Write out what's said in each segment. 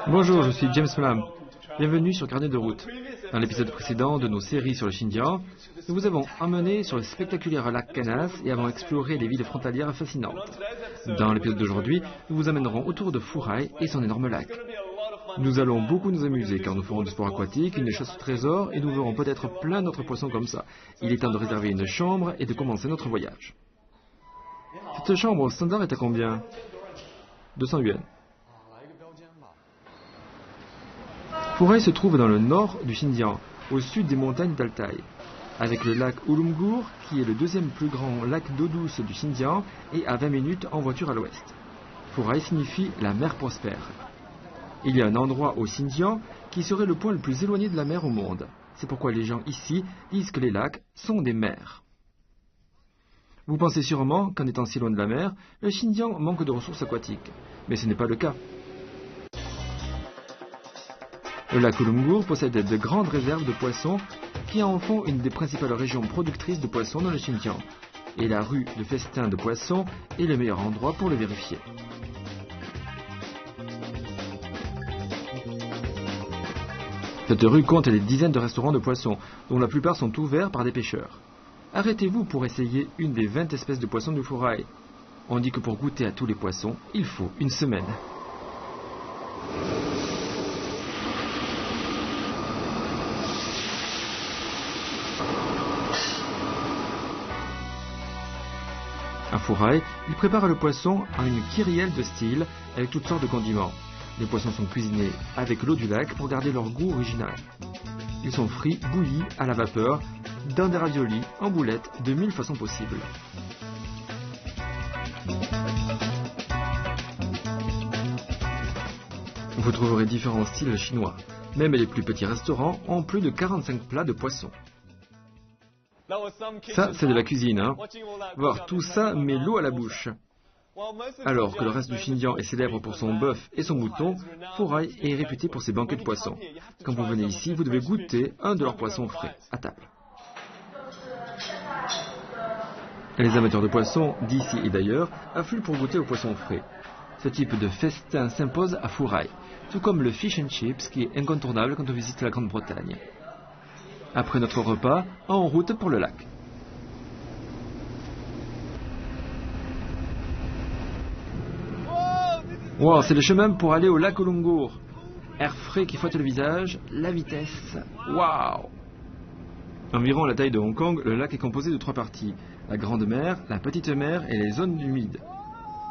Bonjour, je suis James Flam. Bienvenue sur Carnet de route. Dans l'épisode précédent de nos séries sur le Xinjiang, nous vous avons emmené sur le spectaculaire lac Canas et avons exploré les villes frontalières fascinantes. Dans l'épisode d'aujourd'hui, nous vous amènerons autour de Furai et son énorme lac. Nous allons beaucoup nous amuser car nous ferons du sport aquatique, une chasse au trésor et nous verrons peut-être plein d'autres poissons comme ça. Il est temps de réserver une chambre et de commencer notre voyage. Cette chambre au standard est à combien? 200 yuan. Furai se trouve dans le nord du Xinjiang, au sud des montagnes d'Altaï, avec le lac Ulumgur, qui est le deuxième plus grand lac d'eau douce du Xinjiang et à 20 minutes en voiture à l'ouest. Furai signifie la mer prospère. Il y a un endroit au Xinjiang qui serait le point le plus éloigné de la mer au monde. C'est pourquoi les gens ici disent que les lacs sont des mers. Vous pensez sûrement qu'en étant si loin de la mer, le Xinjiang manque de ressources aquatiques. Mais ce n'est pas le cas. Le lac Ulumgur possède de grandes réserves de poissons qui en font une des principales régions productrices de poissons dans le Xinjiang. Et la rue de festin de poissons est le meilleur endroit pour le vérifier. Cette rue compte des dizaines de restaurants de poissons, dont la plupart sont ouverts par des pêcheurs. Arrêtez-vous pour essayer une des 20 espèces de poissons du Furai. On dit que pour goûter à tous les poissons, il faut une semaine. À Furai, ils préparent le poisson en une kyrielle de style avec toutes sortes de condiments. Les poissons sont cuisinés avec l'eau du lac pour garder leur goût original. Ils sont frits, bouillis, à la vapeur, dans des raviolis, en boulettes, de 1000 façons possibles. Vous trouverez différents styles chinois. Même les plus petits restaurants ont plus de 45 plats de poissons. Ça, c'est de la cuisine, hein. Voir tout ça met l'eau à la bouche. Alors que le reste du Xinjiang est célèbre pour son bœuf et son mouton, Furai est réputé pour ses banquets de poissons. Quand vous venez ici, vous devez goûter un de leurs poissons frais, à table. Les amateurs de poissons, d'ici et d'ailleurs, affluent pour goûter aux poissons frais. Ce type de festin s'impose à Furai, tout comme le fish and chips qui est incontournable quand on visite la Grande-Bretagne. Après notre repas, en route pour le lac. Wow, c'est le chemin pour aller au lac Ulumgur. Air frais qui fouette le visage, la vitesse. Waouh! Environ la taille de Hong Kong, le lac est composé de 3 parties. La grande mer, la petite mer et les zones humides.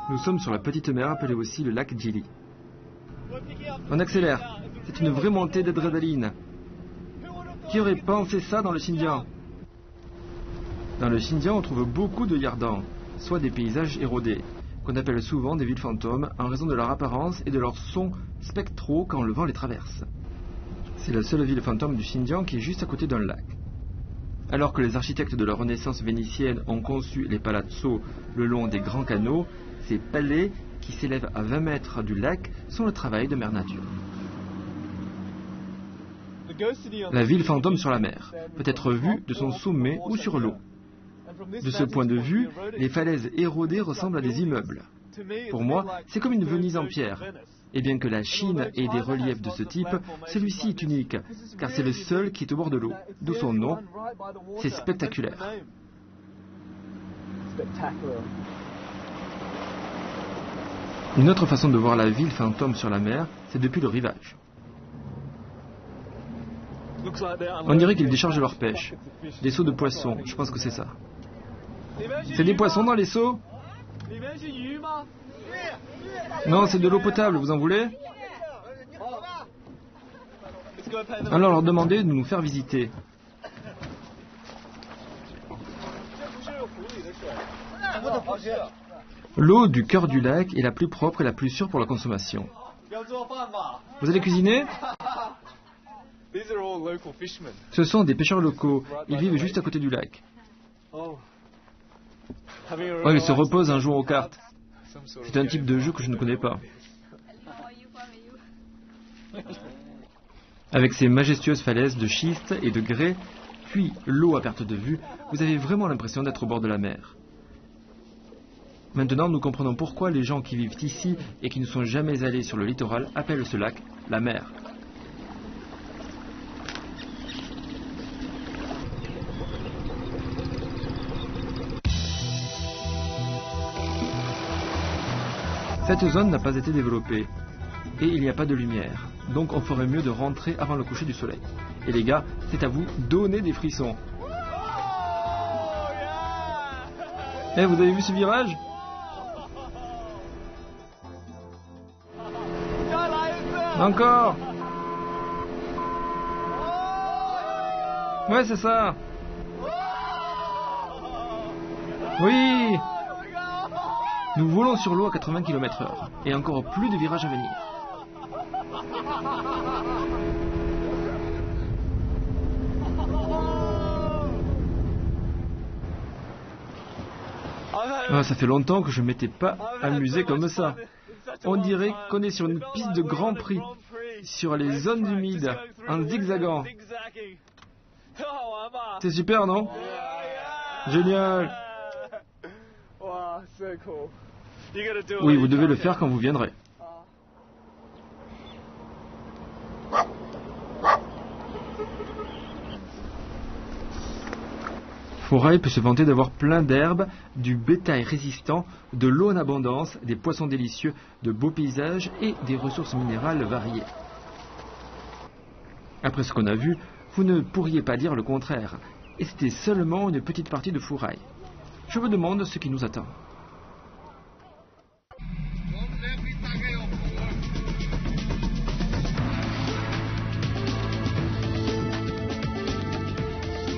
Nous sommes sur la petite mer, appelée aussi le lac Gili. On accélère. C'est une vraie montée d'adrénaline. Qui aurait pensé ça dans le Xinjiang? Dans le Xinjiang, on trouve beaucoup de yardans, soit des paysages érodés, qu'on appelle souvent des villes fantômes en raison de leur apparence et de leurs sons spectraux quand le vent les traverse. C'est la seule ville fantôme du Xinjiang qui est juste à côté d'un lac. Alors que les architectes de la Renaissance vénitienne ont conçu les palazzos le long des grands canaux, ces palais, qui s'élèvent à 20 mètres du lac, sont le travail de Mère Nature. La ville fantôme sur la mer peut être vue de son sommet ou sur l'eau. De ce point de vue, les falaises érodées ressemblent à des immeubles. Pour moi, c'est comme une Venise en pierre. Et bien que la Chine ait des reliefs de ce type, celui-ci est unique, car c'est le seul qui est au bord de l'eau, d'où son nom. C'est spectaculaire. Une autre façon de voir la ville fantôme sur la mer, c'est depuis le rivage. On dirait qu'ils déchargent leur pêche. Des seaux de poissons, je pense que c'est ça. C'est des poissons dans les seaux? Non, c'est de l'eau potable, vous en voulez? Alors leur demandez de nous faire visiter. L'eau du cœur du lac est la plus propre et la plus sûre pour la consommation. Vous allez cuisiner? Ce sont des pêcheurs locaux. Ils vivent juste à côté du lac. Oh, ils se reposent en jouant aux cartes. C'est un type de jeu que je ne connais pas. Avec ses majestueuses falaises de schiste et de grès, puis l'eau à perte de vue, vous avez vraiment l'impression d'être au bord de la mer. Maintenant, nous comprenons pourquoi les gens qui vivent ici et qui ne sont jamais allés sur le littoral appellent ce lac la mer. Cette zone n'a pas été développée et il n'y a pas de lumière, donc on ferait mieux de rentrer avant le coucher du soleil. Et les gars, c'est à vous, donnez des frissons. Eh, vous avez vu ce virage? Encore. Ouais, c'est ça. Oui. Nous volons sur l'eau à 80 km/h et encore plus de virages à venir. Ah, ça fait longtemps que je ne m'étais pas amusé comme ça. On dirait qu'on est sur une piste de Grand Prix, sur les zones humides, en zigzagant. C'est super, non? Génial. Oui, vous devez le faire quand vous viendrez. Fourail peut se vanter d'avoir plein d'herbes, du bétail résistant, de l'eau en abondance, des poissons délicieux, de beaux paysages et des ressources minérales variées. Après ce qu'on a vu, vous ne pourriez pas dire le contraire. Et c'était seulement une petite partie de Fourail. Je vous demande ce qui nous attend.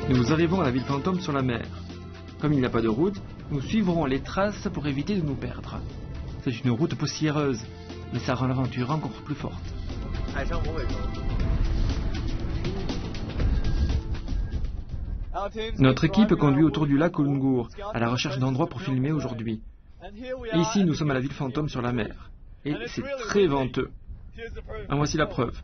Nous arrivons à la ville fantôme sur la mer. Comme il n'y a pas de route, nous suivrons les traces pour éviter de nous perdre. C'est une route poussiéreuse, mais ça rend l'aventure encore plus forte. Notre équipe conduit autour du lac Kulungur, à la recherche d'endroits pour filmer aujourd'hui. Ici, nous sommes à la ville fantôme sur la mer. Et c'est très venteux. En voici la preuve.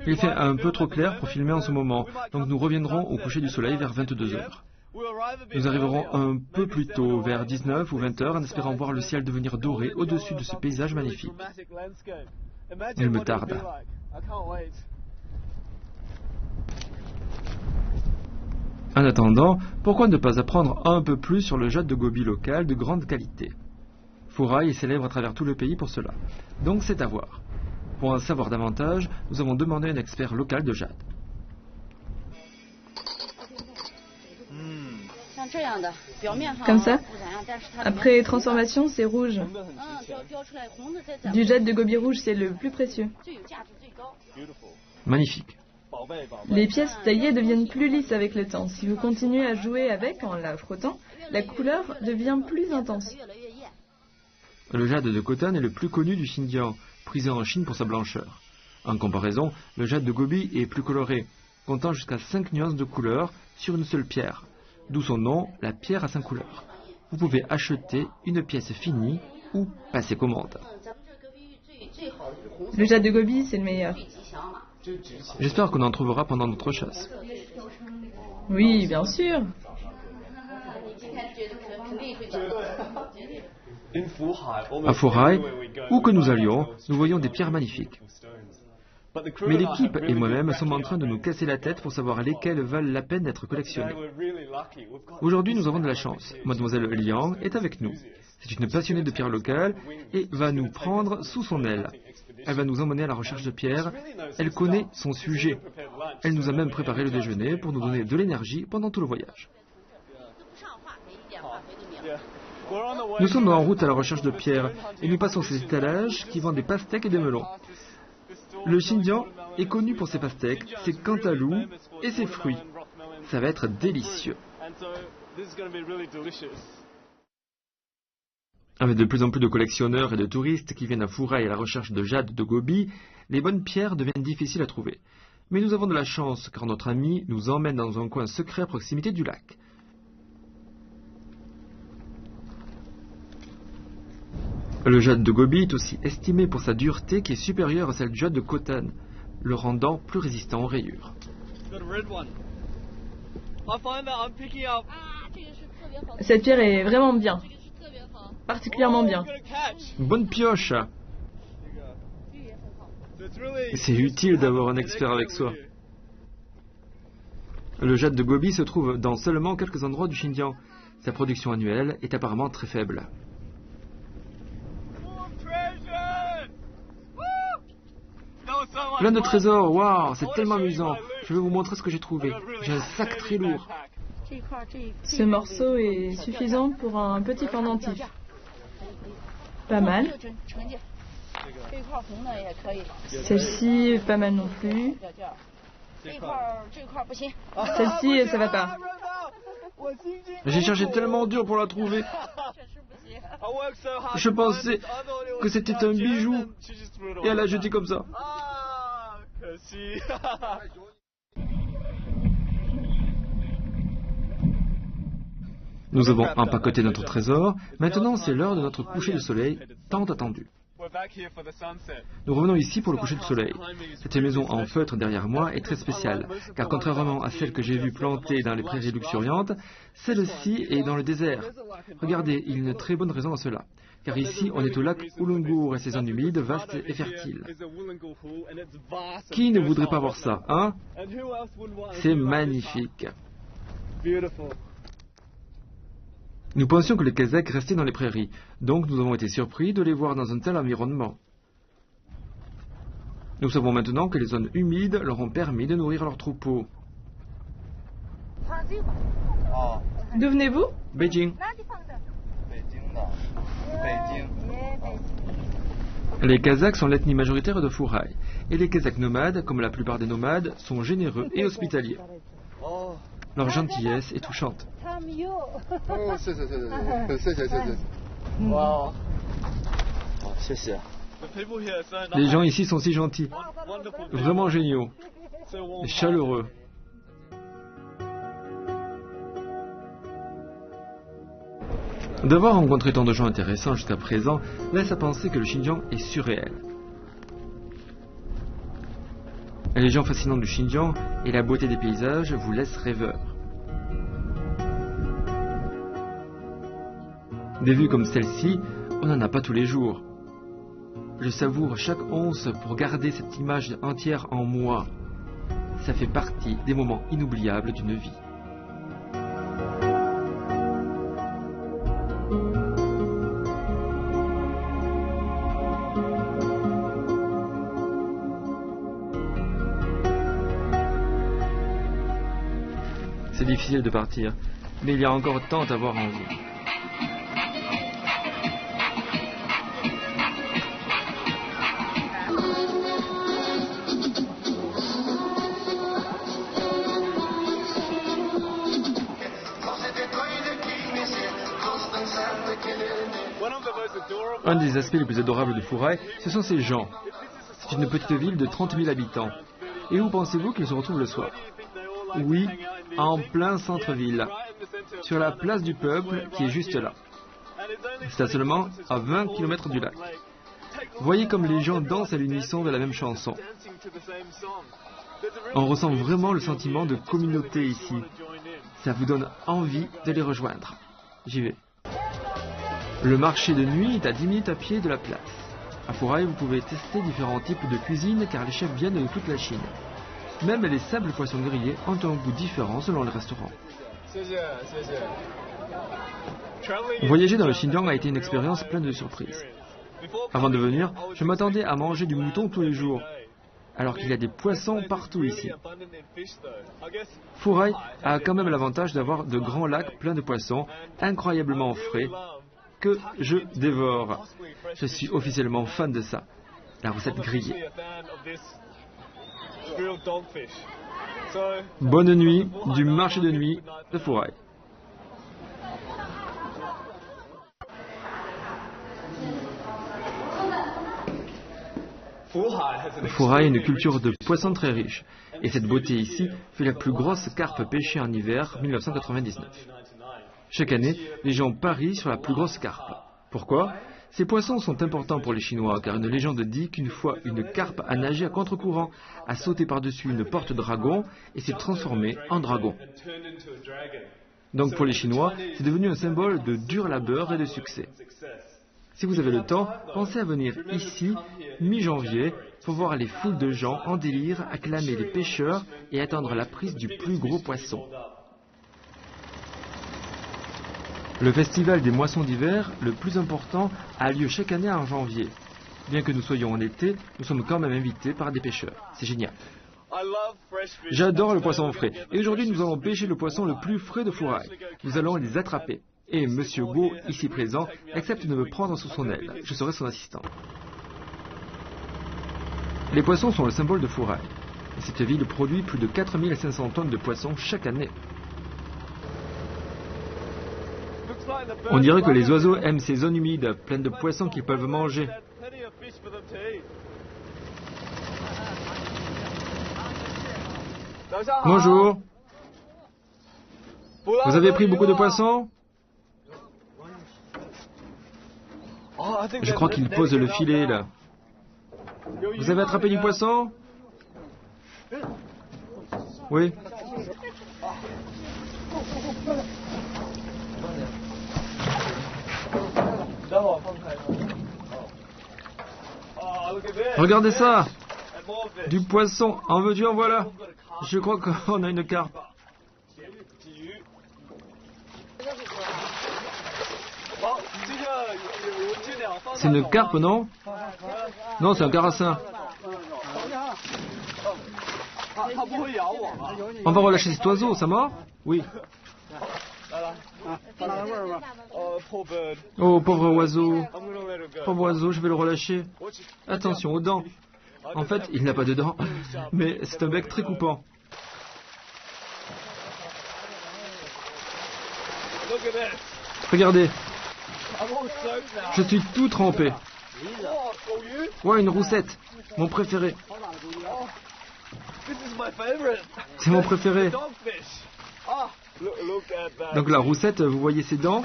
Il fait un peu trop clair pour filmer en ce moment, donc nous reviendrons au coucher du soleil vers 22 h. Nous arriverons un peu plus tôt, vers 19 ou 20 h, en espérant voir le ciel devenir doré au-dessus de ce paysage magnifique. Il me tarde. En attendant, pourquoi ne pas apprendre un peu plus sur le jade de Gobi local de grande qualité? Fourail est célèbre à travers tout le pays pour cela, donc c'est à voir. Pour en savoir davantage, nous avons demandé à un expert local de jade. Comme ça, après transformation, c'est rouge. Du jade de Gobi rouge, c'est le plus précieux. Magnifique. Les pièces taillées deviennent plus lisses avec le temps. Si vous continuez à jouer avec en la frottant, la couleur devient plus intense. Le jade de Khotan est le plus connu du Xinjiang, prisé en Chine pour sa blancheur. En comparaison, le jade de Gobi est plus coloré, comptant jusqu'à 5 nuances de couleur sur une seule pierre, d'où son nom, la pierre à 5 couleurs. Vous pouvez acheter une pièce finie ou passer commande. Le jade de Gobi, c'est le meilleur. J'espère qu'on en trouvera pendant notre chasse. Oui, bien sûr. À Fourail, où que nous allions, nous voyions des pierres magnifiques. Mais l'équipe et moi-même sommes en train de nous casser la tête pour savoir lesquelles valent la peine d'être collectionnées. Aujourd'hui, nous avons de la chance. Mademoiselle Liang est avec nous. C'est une passionnée de pierres locales et va nous prendre sous son aile. Elle va nous emmener à la recherche de pierres. Elle connaît son sujet. Elle nous a même préparé le déjeuner pour nous donner de l'énergie pendant tout le voyage. Nous sommes en route à la recherche de pierres et nous passons ces étalages qui vendent des pastèques et des melons. Le Xinjiang est connu pour ses pastèques, ses cantalous et ses fruits. Ça va être délicieux. Avec de plus en plus de collectionneurs et de touristes qui viennent à Fourail à la recherche de jade de Gobi, les bonnes pierres deviennent difficiles à trouver. Mais nous avons de la chance car notre ami nous emmène dans un coin secret à proximité du lac. Le jade de Gobi est aussi estimé pour sa dureté qui est supérieure à celle du jade de Khotan, le rendant plus résistant aux rayures. Cette pierre est vraiment bien. particulièrement bien. Bonne pioche! C'est utile d'avoir un expert avec soi. Le jade de Gobi se trouve dans seulement quelques endroits du Xinjiang. Sa production annuelle est apparemment très faible. Plein de trésors, waouh, c'est tellement amusant. Je vais vous montrer ce que j'ai trouvé. J'ai un sac très lourd. Ce morceau est suffisant pour un petit pendentif. Pas mal. Celle-ci, pas mal non plus. Celle-ci, ça va pas. J'ai cherché tellement dur pour la trouver. Je pensais que c'était un bijou. Et elle l'a jeté comme ça. Nous avons empaqueté notre trésor. Maintenant, c'est l'heure de notre coucher de soleil, tant attendu. Nous revenons ici pour le coucher du soleil. Cette maison en feutre derrière moi est très spéciale, car contrairement à celle que j'ai vue plantée dans les prairies luxuriantes, celle-ci est dans le désert. Regardez, il y a une très bonne raison à cela, car ici on est au lac Ulungur et ses zones humides, vastes et fertiles. Qui ne voudrait pas voir ça, hein? C'est magnifique. Nous pensions que les Kazakhs restaient dans les prairies, donc nous avons été surpris de les voir dans un tel environnement. Nous savons maintenant que les zones humides leur ont permis de nourrir leurs troupeaux. D'où venez-vous? Beijing. Les Kazakhs sont l'ethnie majoritaire de Furai, et les Kazakhs nomades, comme la plupart des nomades, sont généreux et hospitaliers. Leur gentillesse est touchante. Les gens ici sont si gentils, vraiment géniaux, et chaleureux. D'avoir rencontré tant de gens intéressants jusqu'à présent laisse à penser que le Xinjiang est surréel. Les gens fascinants du Xinjiang et la beauté des paysages vous laissent rêveurs. Des vues comme celle-ci, on n'en a pas tous les jours. Je savoure chaque once pour garder cette image entière en moi. Ça fait partie des moments inoubliables d'une vie. C'est difficile de partir, mais il y a encore tant à voir en vous. Un des aspects les plus adorables de Furai, ce sont ces gens. C'est une petite ville de 30 000 habitants. Et où pensez-vous qu'ils se retrouvent le soir? Oui, en plein centre-ville, sur la place du peuple qui est juste là. C'est seulement à 20 km du lac. Voyez comme les gens dansent à l'unisson de la même chanson. On ressent vraiment le sentiment de communauté ici. Ça vous donne envie de les rejoindre. J'y vais. Le marché de nuit est à 10 minutes à pied de la place. À Furai, vous pouvez tester différents types de cuisine car les chefs viennent de toute la Chine. Même les simples poissons grillés ont un goût différent selon les restaurants. Voyager dans le Xinjiang a été une expérience pleine de surprises. Avant de venir, je m'attendais à manger du mouton tous les jours, alors qu'il y a des poissons partout ici. Furai a quand même l'avantage d'avoir de grands lacs pleins de poissons, incroyablement frais, que je dévore. Je suis officiellement fan de ça, la recette grillée. Bonne nuit du marché de nuit de Furai. Furai a une culture de poissons très riche, et cette beauté ici fait la plus grosse carpe pêchée en hiver 1999. Chaque année, les gens parient sur la plus grosse carpe. Pourquoi? Ces poissons sont importants pour les Chinois, car une légende dit qu'une fois une carpe a nagé à contre-courant, a sauté par-dessus une porte-dragon et s'est transformée en dragon. Donc pour les Chinois, c'est devenu un symbole de dur labeur et de succès. Si vous avez le temps, pensez à venir ici, mi-janvier, pour voir les foules de gens en délire acclamer les pêcheurs et attendre la prise du plus gros poisson. Le festival des moissons d'hiver, le plus important, a lieu chaque année en janvier. Bien que nous soyons en été, nous sommes quand même invités par des pêcheurs. C'est génial. J'adore le poisson frais. Et aujourd'hui, nous allons pêcher le poisson le plus frais de Furai. Nous allons les attraper. Et Monsieur Go, ici présent, accepte de me prendre sous son aile. Je serai son assistant. Les poissons sont le symbole de Furai. Cette ville produit plus de 4500 tonnes de poissons chaque année. On dirait que les oiseaux aiment ces zones humides, pleines de poissons qu'ils peuvent manger. Bonjour. Vous avez pris beaucoup de poissons? Je crois qu'il pose le filet là. Vous avez attrapé du poisson? Oui. Regardez ça! Du poisson, en veux-tu, en voilà. Je crois qu'on a une carpe. C'est une carpe, non? Non, c'est un carassin. On va relâcher cet oiseau, ça mord? Oui. Oh, pauvre oiseau. Pauvre oiseau, je vais le relâcher. Attention aux dents. En fait, il n'a pas de dents, mais c'est un bec très coupant. Regardez. Je suis tout trempé. Ouais, une roussette. Mon préféré. C'est mon préféré. Donc la roussette, vous voyez ses dents?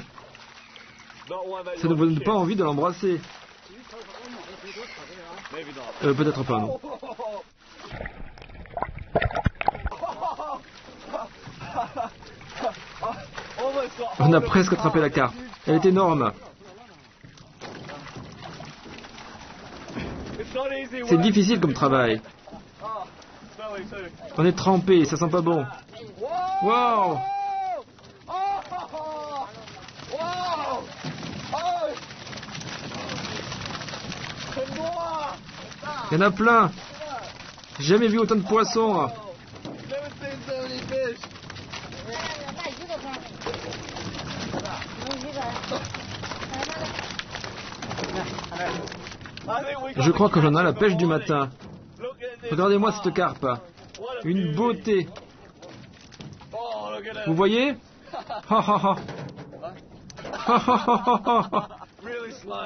Ça ne vous donne pas envie de l'embrasser. Peut-être pas, non. On a presque attrapé la carpe. Elle est énorme. C'est difficile comme travail. On est trempé, ça sent pas bon. Wow! Il y en a plein. J'ai jamais vu autant de poissons. Je crois que j'en ai la pêche du matin. Regardez-moi cette carpe. Une beauté. Vous voyez?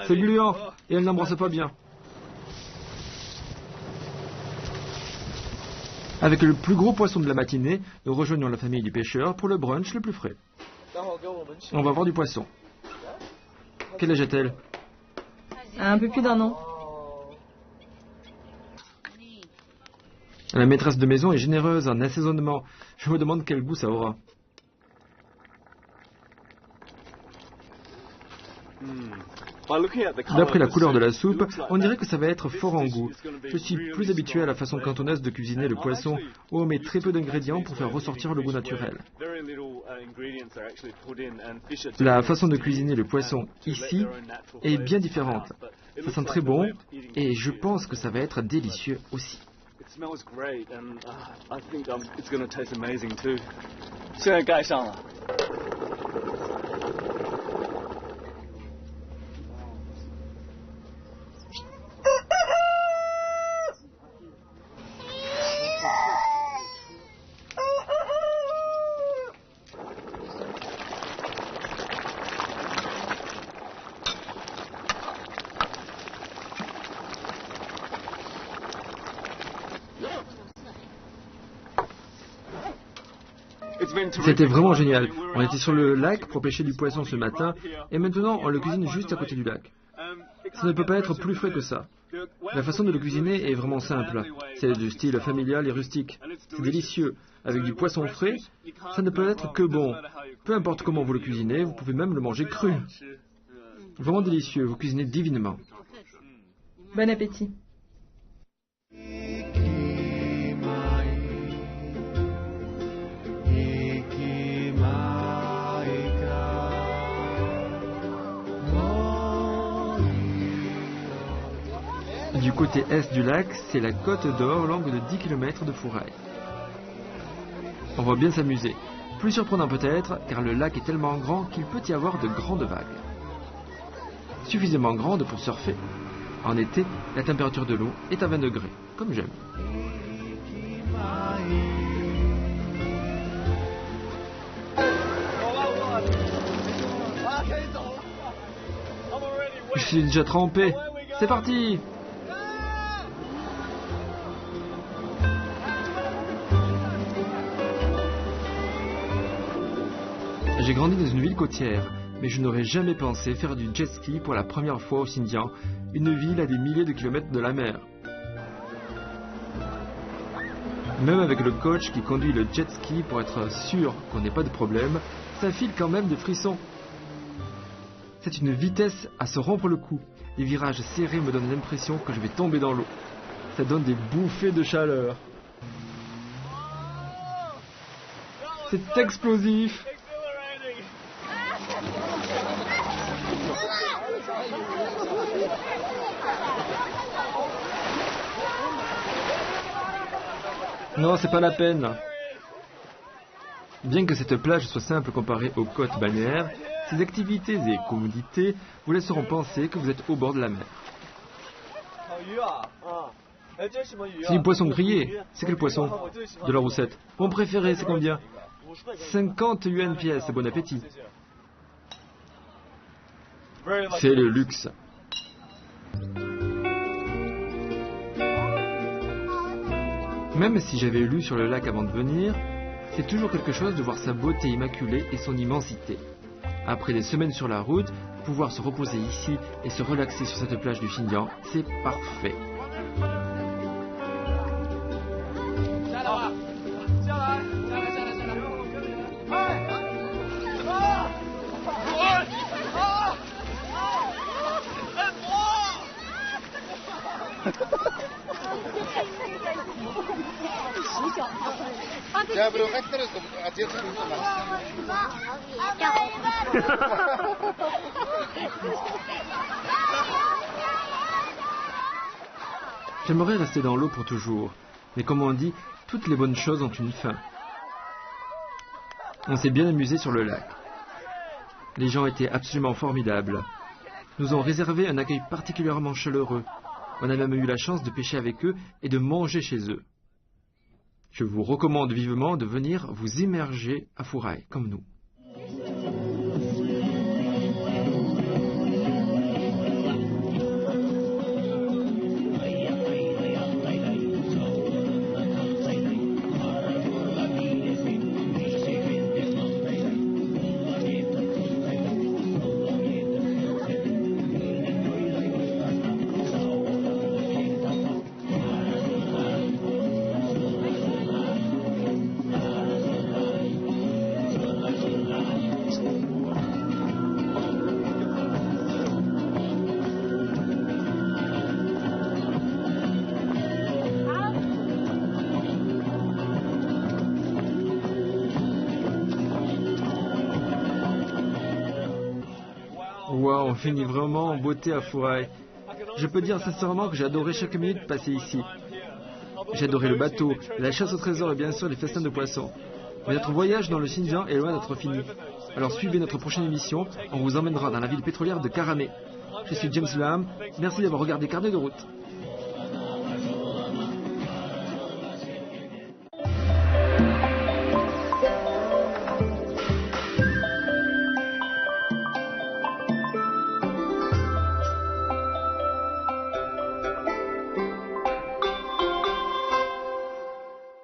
C'est gluant et elle n'embrasse pas bien. Avec le plus gros poisson de la matinée, nous rejoignons la famille du pêcheur pour le brunch le plus frais. On va voir du poisson. Quel âge a-t-elle? Un peu plus d'1 an. La maîtresse de maison est généreuse en assaisonnement. Je me demande quel goût ça aura. D'après la couleur de la soupe, on dirait que ça va être fort en goût. Je suis plus habitué à la façon cantonaise de cuisiner le poisson, où on met très peu d'ingrédients pour faire ressortir le goût naturel. La façon de cuisiner le poisson ici est bien différente. Ça sent très bon et je pense que ça va être délicieux aussi. C'était vraiment génial. On était sur le lac pour pêcher du poisson ce matin et maintenant on le cuisine juste à côté du lac. Ça ne peut pas être plus frais que ça. La façon de le cuisiner est vraiment simple. C'est du style familial et rustique. C'est délicieux. Avec du poisson frais, ça ne peut être que bon. Peu importe comment vous le cuisinez, vous pouvez même le manger cru. Vraiment délicieux, vous cuisinez divinement. Bon appétit. Du côté est du lac, c'est la Côte d'Or, longue de 10 km de Fourail. On va bien s'amuser. Plus surprenant peut-être, car le lac est tellement grand qu'il peut y avoir de grandes vagues. Suffisamment grandes pour surfer. En été, la température de l'eau est à 20 degrés, comme j'aime. Je suis déjà trempé. C'est parti! J'ai grandi dans une ville côtière, mais je n'aurais jamais pensé faire du jet ski pour la première fois au Xinjiang, une ville à des milliers de kilomètres de la mer. Même avec le coach qui conduit le jet ski pour être sûr qu'on n'ait pas de problème, ça file quand même des frissons. C'est une vitesse à se rompre le cou. Les virages serrés me donnent l'impression que je vais tomber dans l'eau. Ça donne des bouffées de chaleur. C'est explosif. Non, c'est pas la peine. Bien que cette plage soit simple comparée aux côtes balnéaires, ces activités et commodités vous laisseront penser que vous êtes au bord de la mer. C'est du poisson grillé. C'est quel poisson? De la roussette. Mon préféré, c'est combien? 50 yuan pièce. Bon appétit. C'est le luxe. Même si j'avais lu sur le lac avant de venir, c'est toujours quelque chose de voir sa beauté immaculée et son immensité. Après des semaines sur la route, pouvoir se reposer ici et se relaxer sur cette plage du Xinjiang, c'est parfait. J'aimerais rester dans l'eau pour toujours, mais comme on dit, toutes les bonnes choses ont une fin. On s'est bien amusé sur le lac. Les gens étaient absolument formidables. Nous ont réservé un accueil particulièrement chaleureux. On a même eu la chance de pêcher avec eux et de manger chez eux. Je vous recommande vivement de venir vous immerger à Fourail, comme nous. Wow, on finit vraiment en beauté à Fourail. Je peux dire sincèrement que j'ai adoré chaque minute passée ici. J'ai adoré le bateau, la chasse au trésor et bien sûr les festins de poissons. Mais notre voyage dans le Xinjiang est loin d'être fini. Alors suivez notre prochaine émission, on vous emmènera dans la ville pétrolière de Karamé. Je suis James Lam, merci d'avoir regardé Carnet de route.